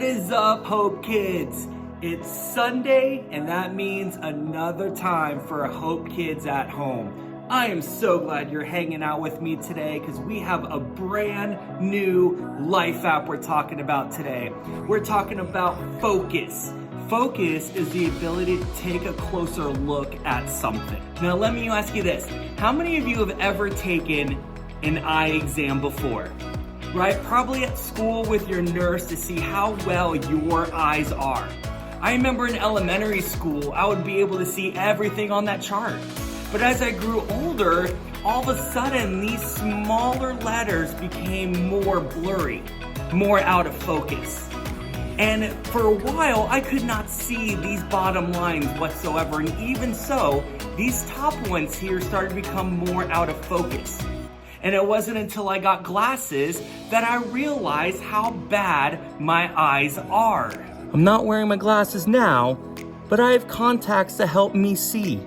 What is up, Hope Kids? It's Sunday, and that means another time for Hope Kids at Home. I am so glad you're hanging out with me today because we have a brand new life app we're talking about today. We're talking about focus. Focus is the ability to take a closer look at something. Now, let me ask you this. How many of you have ever taken an eye exam before? Right? Probably at school with your nurse to see how well your eyes are. I remember in elementary school, I would be able to see everything on that chart. But as I grew older, all of a sudden, these smaller letters became more blurry, more out of focus. And for a while, I could not see these bottom lines whatsoever. And even so, these top ones here started to become more out of focus. And it wasn't until I got glasses that I realized how bad my eyes are. I'm not wearing my glasses now, but I have contacts to help me see.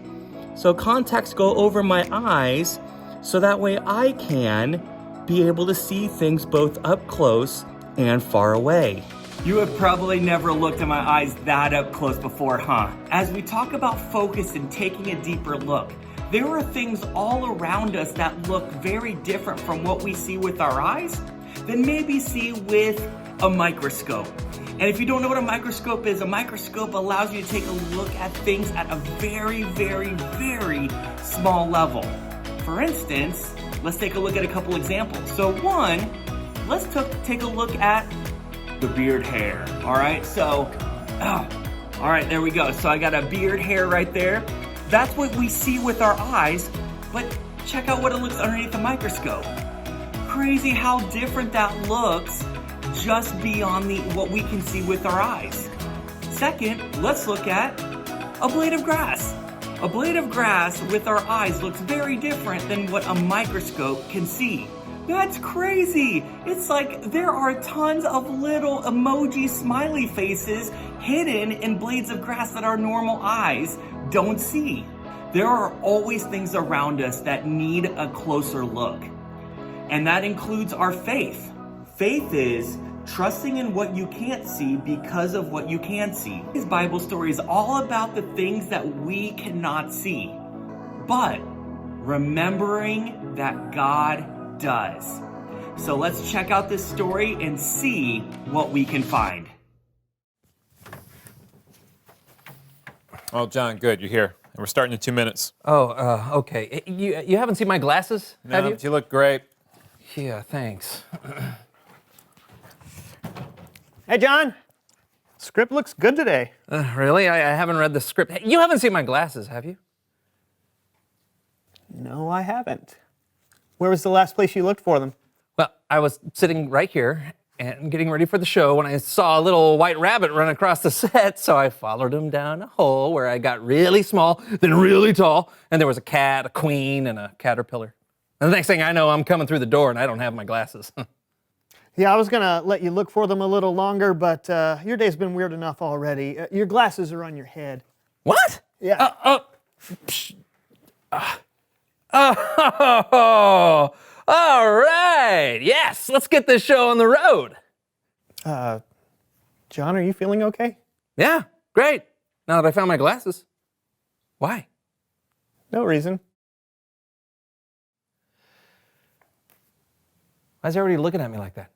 So contacts go over my eyes, so that way I can be able to see things both up close and far away. You have probably never looked at my eyes that up close before, huh? As we talk about focus and taking a deeper look, there are things all around us that look very different from what we see with our eyes than maybe see with a microscope. And if you don't know what a microscope allows you to take a look at things at a very, very, very small level. For instance, let's take a look at a couple examples. So one, let's take a look at the beard hair, all right? All right, there we go. So I got a beard hair right there. That's what we see with our eyes, but check out what it looks underneath the microscope. Crazy how different that looks just beyond what we can see with our eyes. Second, let's look at a blade of grass. A blade of grass with our eyes looks very different than what a microscope can see. That's crazy. It's like there are tons of little emoji smiley faces hidden in blades of grass that our normal eyes don't see. There are always things around us that need a closer look. And that includes our faith. Faith is trusting in what you can't see because of what you can see. This Bible story is all about the things that we cannot see, but remembering that God does. So let's check out this story and see what we can find. Oh, John, good, you're here. And we're starting in 2 minutes. Oh, okay. You haven't seen my glasses, have No, you? but you look great. Yeah, thanks. Hey, John. Script looks good today. Really? I haven't read the script. Hey, you haven't seen my glasses, have you? No, I haven't. Where was the last place you looked for them? Well, I was sitting right here and getting ready for the show when I saw a little white rabbit run across the set, so I followed him down a hole where I got really small, then really tall, and there was a cat, a queen, and a caterpillar. And the next thing I know, I'm coming through the door and I don't have my glasses. Yeah, I was going to let you look for them a little longer, but your day's been weird enough already. Your glasses are on your head. What? Yeah. Oh, all right. Yes, let's get this show on the road. John, are you feeling okay? Yeah, great. Now that I found my glasses. Why? No reason. Why is everybody looking at me like that?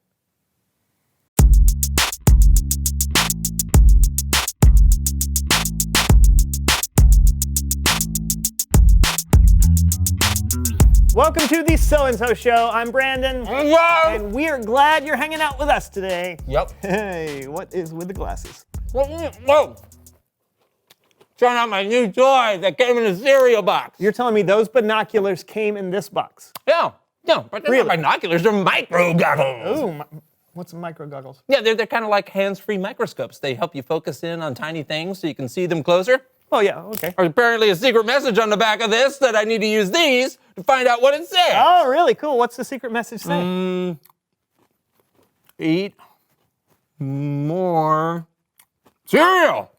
Welcome to the So-and-So Show. I'm Brandon. Hello. And we're glad you're hanging out with us today. Yep. Hey, what is with the glasses? Whoa. Trying out my new toy that came in a cereal box. You're telling me those binoculars came in this box? Yeah, but they're Really? not binoculars, they're micro goggles. Ooh, what's micro goggles? Yeah, they're kind of like hands-free microscopes. They help you focus in on tiny things so you can see them closer. Oh, yeah, okay. There's apparently a secret message on the back of this that I need to use these to find out what it says. Oh, really? Cool. What's the secret message say? Eat more cereal.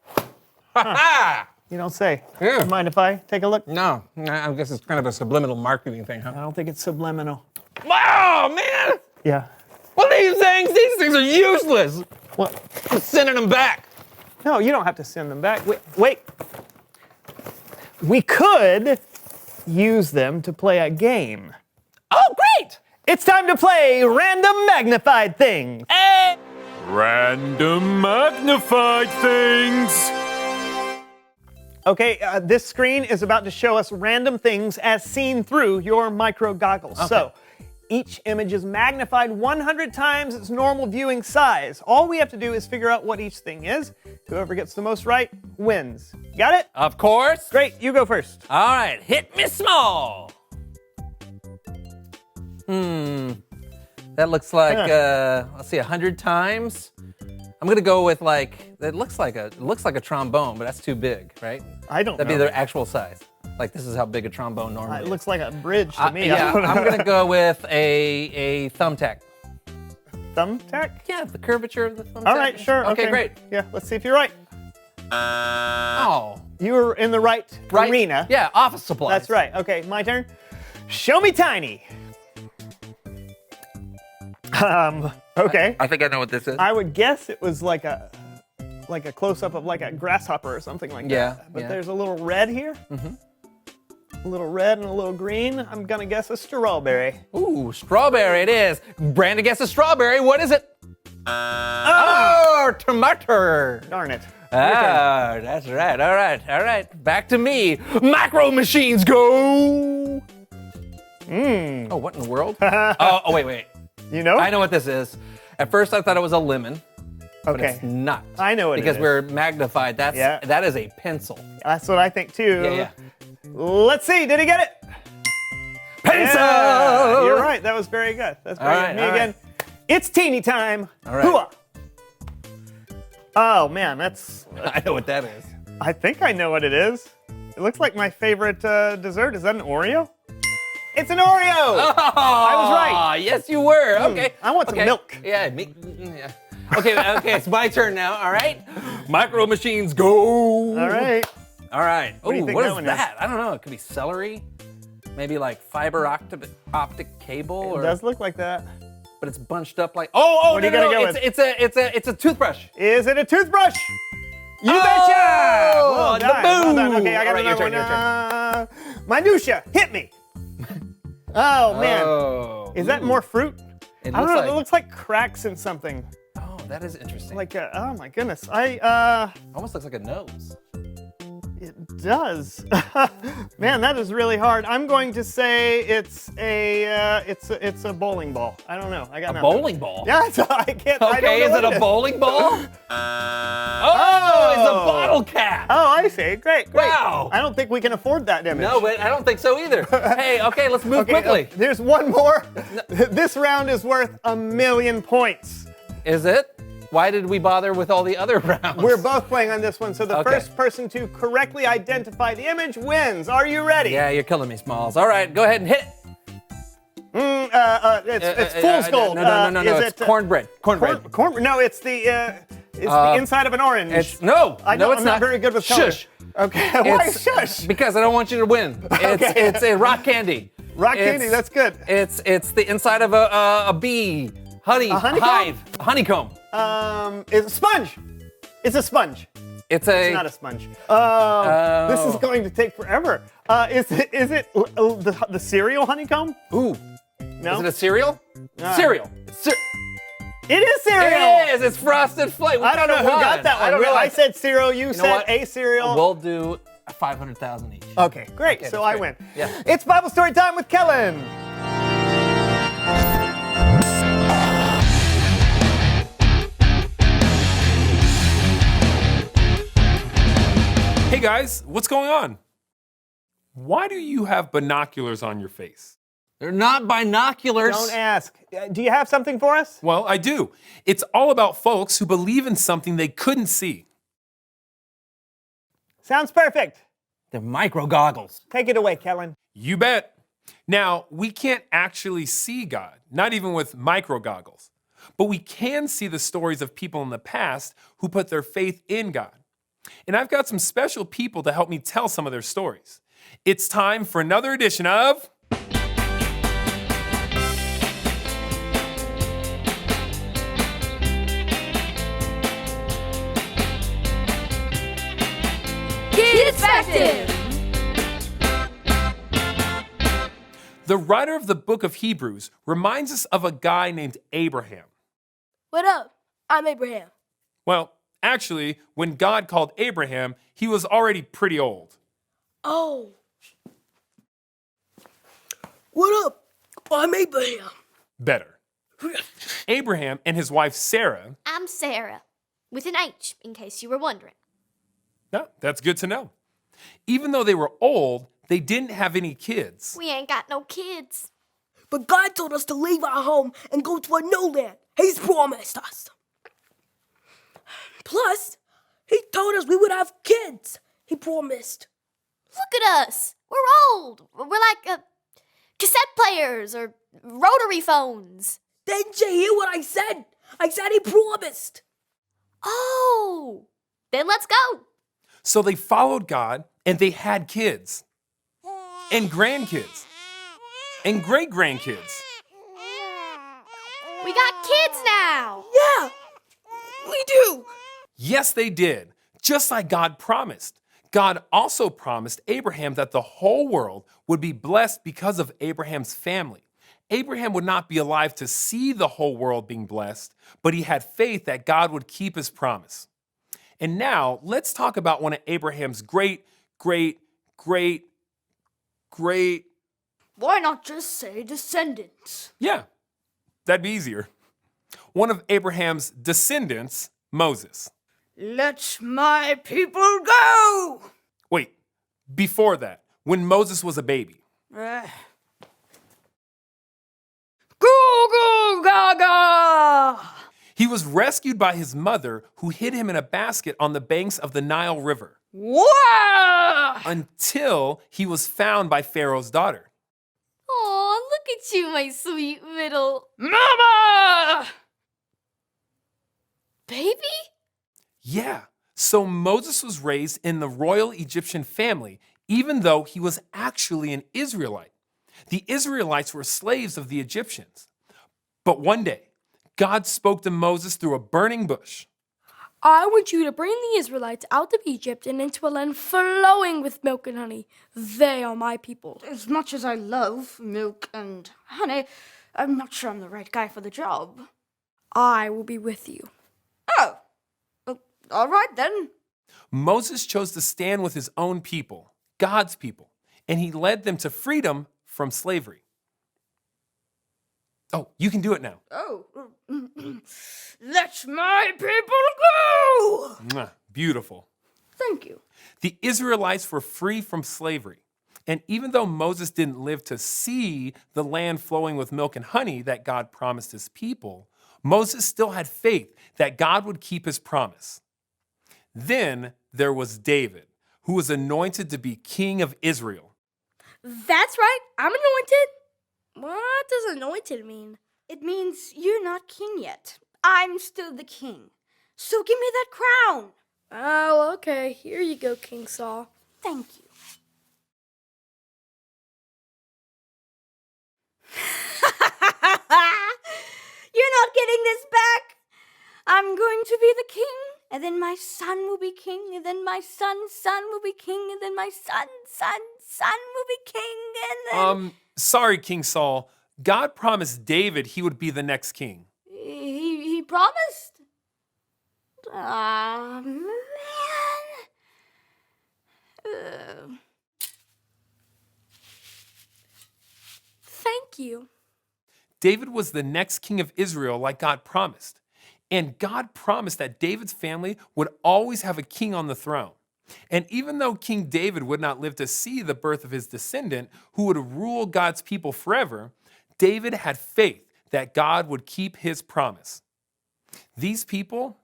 Ha-ha! You don't say. Yeah. Mind if I take a look? No, I guess it's kind of a subliminal marketing thing, huh? I don't think it's subliminal. Wow, man! Yeah. What are these things? These things are useless. Well, I'm sending them back. no, you don't have to send them back. Wait. We could use them to play a game. Oh, great! It's time to play Random Magnified Things. Hey! Random magnified things. Okay, this screen is about to show us random things as seen through your micro goggles. So, each image is magnified 100 times its normal viewing size. All we have to do is figure out what each thing is. Whoever gets the most right wins. Got it? Of course. Great, you go first. All right, hit me small. That looks like let's see, 100 times. I'm gonna go with like it looks like a trombone, but that's too big, right? I don't That'd know. be the actual size. Like this is how big a trombone normally It is. looks like a bridge to me. Yeah, I don't know. I'm gonna go with a thumbtack. Thumbtack? Yeah, the curvature of the thumbtack. All right, sure. Okay, great. Yeah, let's see if you're right. Oh, You were in the right arena. Yeah, office supplies. That's right. Okay, my turn. Show me tiny. Okay. I think I know what this is. I would guess it was like a close-up of like a grasshopper or something like Yeah, that. But yeah. there's a little red here. A little red and a little green. I'm gonna guess a strawberry. Ooh, strawberry it is. Brandon guesses strawberry. What is it? Oh, tomato. Darn it. Ah, that's right. All right. Back to me. Macro machines go. Oh, what in the world? oh, wait. You know? I know what this is. At first, I thought it was a lemon, but Okay. it's not. I know what it because is. we're magnified. Yeah. That is a pencil. That's what I think too. Yeah. Let's see. Did he get it? Pencil. Yeah, you're right. That was very good. That's very All good. right, Me all again. It's teeny time. All right. Hooah. Oh man, that's. I know what that is. I think I know what it is. It looks like my favorite dessert. Is that an Oreo? It's an Oreo. Oh, I was right. Yes, you were. Okay. I want some Okay. milk. Yeah, yeah. Okay, it's my turn now. All right. Micro machines go. All right. All right. do you Ooh, think what that is one is? that? I don't know. It could be celery. Maybe like fiber optic cable, It or does look like that. but it's bunched up like. Oh, What are you no, gonna go it's a toothbrush. Is it a toothbrush? You Oh, betcha! Well the done. Well done. boo. Okay, I got All right, your another turn, one. Minutia, hit me. Oh man, Oh. is that more fruit? It I don't looks know. like. It looks like cracks in something. Oh, that is interesting. Like oh my goodness, almost looks like a nose. it does. Man, that is really hard. I'm going to say it's a bowling ball. I don't know. I got A nothing. bowling ball. Yeah, it's, I can't. I don't Okay, know is what it a bowling ball? Oh, it's a bottle cap. Oh, I see. Great. Wow. I don't think we can afford that image. No, but I don't think so either. Hey, okay, let's move quickly. There's one more. This round is worth 1,000,000 points. Is it? Why did we bother with all the other rounds? We're both playing on this one, so the Okay. first person to correctly identify the image wins. Are you ready? Yeah, you're killing me, Smalls. All right, go ahead and hit it. It's fool's gold. No. Is It's it, cornbread. Cornbread. No, it's the inside of an orange. It's no. I know, no, it's I'm not very good with Shush. color. Okay, why It's- shush? Because I don't want you to win. It's a rock candy. Rock It's- candy, that's good. It's the inside of a bee. honeycomb? Hive. Honeycomb. It's a sponge. It's a sponge. It's It's not a sponge. This is going to take forever. Is it the cereal honeycomb? Ooh. No. Is it a cereal? Cereal. It's It is cereal. It is. It's Frosted Flakes. I don't know who got that one. I don't know. I said cereal. You know said what? a cereal. We'll do 500,000 each. Okay, great. Okay, So that's I great. win. Yeah. It's Bible story time with Kellen. Hey guys, what's going on? Why do you have binoculars on your face? They're not binoculars. Don't ask. Do you have something for us? Well, I do. It's all about folks who believe in something they couldn't see. Sounds perfect. They're micro goggles. Take it away, Kellen. You bet. Now, we can't actually see God, not even with micro goggles. But we can see the stories of people in the past who put their faith in God. And I've got some special people to help me tell some of their stories. It's time for another edition of Perspective! The writer of the book of Hebrews reminds us of a guy named Abraham. What up? I'm Abraham. Well, actually, when God called Abraham, he was already pretty old. Oh. What up? I'm Abraham. Better. Abraham and his wife Sarah. I'm Sarah, with an H, in case you were wondering. Yeah, that's good to know. Even though they were old, they didn't have any kids. We ain't got no kids. But God told us to leave our home and go to a new land. He's promised us. Plus, he told us we would have kids. He promised. Look at us. We're old. We're like cassette players or rotary phones. Didn't you hear what I said? I said he promised. Oh, then let's go. So they followed God and they had kids and grandkids and great-grandkids. We got kids now. Yeah, we do. Yes, they did, just like God promised. God also promised Abraham that the whole world would be blessed because of Abraham's family. Abraham would not be alive to see the whole world being blessed, but he had faith that God would keep his promise. And now let's talk about one of Abraham's great. Why not just say descendants? Yeah, that'd be easier. One of Abraham's descendants, Moses. Let my people go! Wait, before that, when Moses was a baby. Goo goo gaga! He was rescued by his mother, who hid him in a basket on the banks of the Nile River. Wow! Until he was found by Pharaoh's daughter. Oh, look at you, my sweet little Mama! baby. Yeah, so Moses was raised in the royal Egyptian family, even though he was actually an Israelite. The Israelites were slaves of the Egyptians. But one day, God spoke to Moses through a burning bush. I want you to bring the Israelites out of Egypt and into a land flowing with milk and honey. They are my people. As much as I love milk and honey, I'm not sure I'm the right guy for the job. I will be with you. Oh, all right then. Moses chose to stand with his own people, God's people, and he led them to freedom from slavery. Oh, you can do it now. Oh, Let my people go! Mwah, beautiful. thank you. The Israelites were free from slavery. And even though Moses didn't live to see the land flowing with milk and honey that God promised his people, Moses still had faith that God would keep his promise. Then there was David, who was anointed to be king of Israel. That's right, I'm anointed. What does anointed mean? It means you're not king yet. I'm still the king. So give me that crown. Oh, okay. Here you go, King Saul. Thank you. You're not getting this back. I'm going to be the king, and then my son will be king, and then my son's son will be king, and then my son's son will be king, and then... Sorry, King Saul. God promised David he would be the next king. He promised? Ah, man. Thank you. David was the next king of Israel like God promised. And God promised that David's family would always have a king on the throne. And even though King David would not live to see the birth of his descendant, who would rule God's people forever, David had faith that God would keep his promise. These people,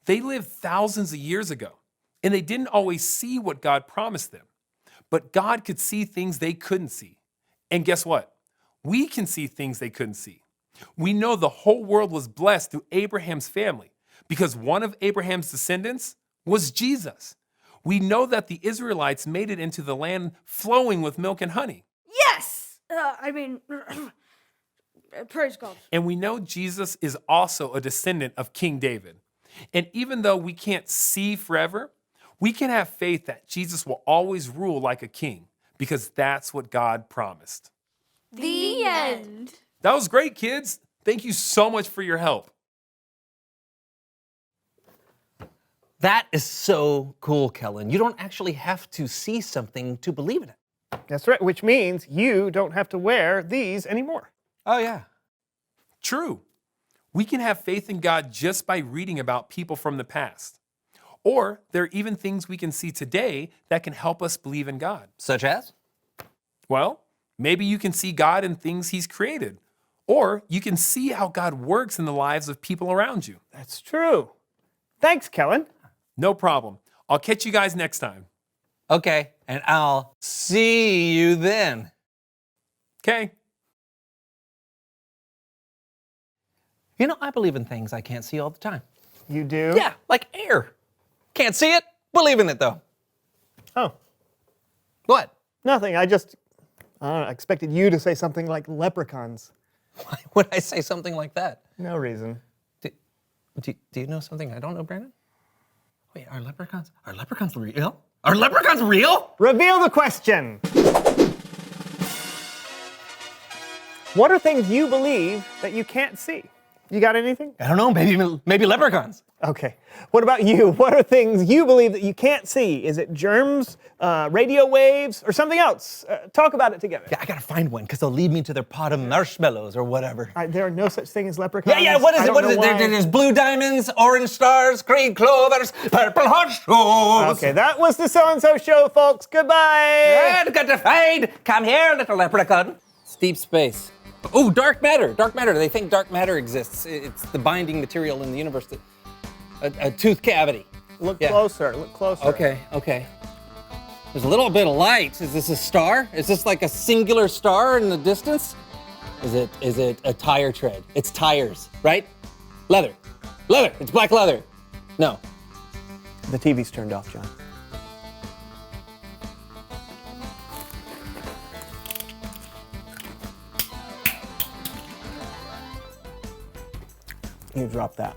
they lived thousands of years ago, and they didn't always see what God promised them. But God could see things they couldn't see. And guess what? We can see things they couldn't see. We know the whole world was blessed through Abraham's family because one of Abraham's descendants was Jesus. We know that the Israelites made it into the land flowing with milk and honey. Yes! Praise God. And we know Jesus is also a descendant of King David. And even though we can't see forever, We can have faith that Jesus will always rule like a king because that's what God promised. The end. That was great, kids. Thank you so much for your help. That is so cool, Kellen. You don't actually have to see something to believe in it. That's right, which means you don't have to wear these anymore. Oh, yeah. True. We can have faith in God just by reading about people from the past. Or there are even things we can see today that can help us believe in God. Such as? Well, maybe you can see God in things He's created. Or you can see how God works in the lives of people around you. That's true. Thanks, Kellen. No problem. I'll catch you guys next time. Okay, and I'll see you then. Okay. You know, I believe in things I can't see all the time. You do? Yeah, like air. Can't see it, believe in it though. Oh, What? nothing. I don't know, I expected you to say something like leprechauns. Why would I say something like that? No reason. Do you know something I don't know, Brandon? Wait, are leprechauns real? Are leprechauns real? Reveal the question. What are things you believe that you can't see? You got anything? I don't know, maybe leprechauns. Okay. What about you? What are things you believe that you can't see? Is it germs, radio waves, or something else? Talk about it together. Yeah, I gotta find one, because they'll lead me to their pot of marshmallows or whatever. There are no such thing as leprechauns. Yeah, what is I it? don't What is know it? why. There's blue diamonds, orange stars, green clovers, purple horseshoes. Okay, that was the So-and-So Show, folks. Goodbye. And got to fade. Come here, little leprechaun. It's deep space. Oh, dark matter. Dark matter. They think dark matter exists. It's the binding material in the universe. A tooth cavity. Look Yeah. closer. Look closer. Okay. There's a little bit of light. Is this a star? Is this like a singular star in the distance? Is it a tire tread? It's tires, right? Leather. It's black leather. No. The TV's turned off, John. You drop that.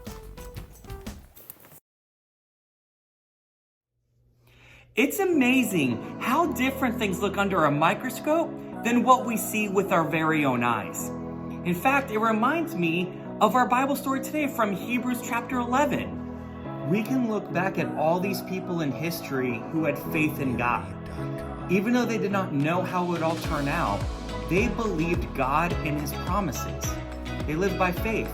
It's amazing how different things look under a microscope than what we see with our very own eyes. In fact, it reminds me of our Bible story today from Hebrews chapter 11. We can look back at all these people in history who had faith in God. Even though they did not know how it would all turn out, they believed God and His promises. They lived by faith.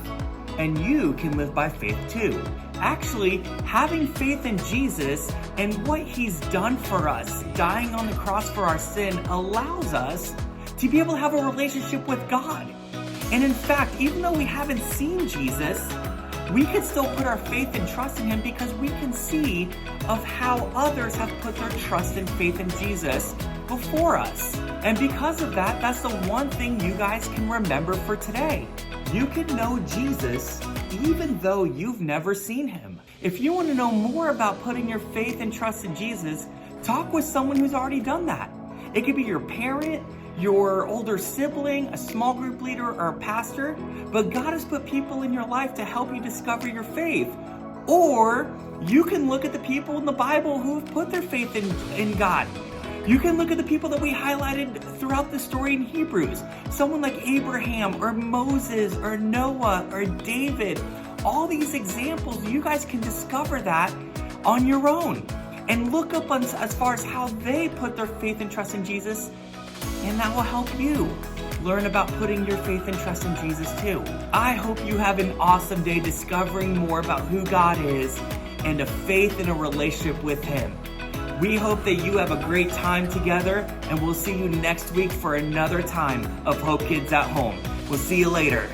And you can live by faith too. Actually, having faith in Jesus and what He's done for us, dying on the cross for our sin, allows us to be able to have a relationship with God. And in fact, even though we haven't seen Jesus, we can still put our faith and trust in Him because we can see of how others have put their trust and faith in Jesus before us. And because of that, that's the one thing you guys can remember for today. You can know Jesus even though you've never seen Him. If you want to know more about putting your faith and trust in Jesus, talk with someone who's already done that. It could be your parent, your older sibling, a small group leader, or a pastor, but God has put people in your life to help you discover your faith. Or you can look at the people in the Bible who have put their faith in God. You can look at the people that we highlighted throughout the story in Hebrews. Someone like Abraham or Moses or Noah or David. All these examples, you guys can discover that on your own. And look up on, as far as how they put their faith and trust in Jesus. And that will help you learn about putting your faith and trust in Jesus too. I hope you have an awesome day discovering more about who God is and a faith and a relationship with Him. We hope that you have a great time together, and we'll see you next week for another time of Hope Kids at Home. We'll see you later.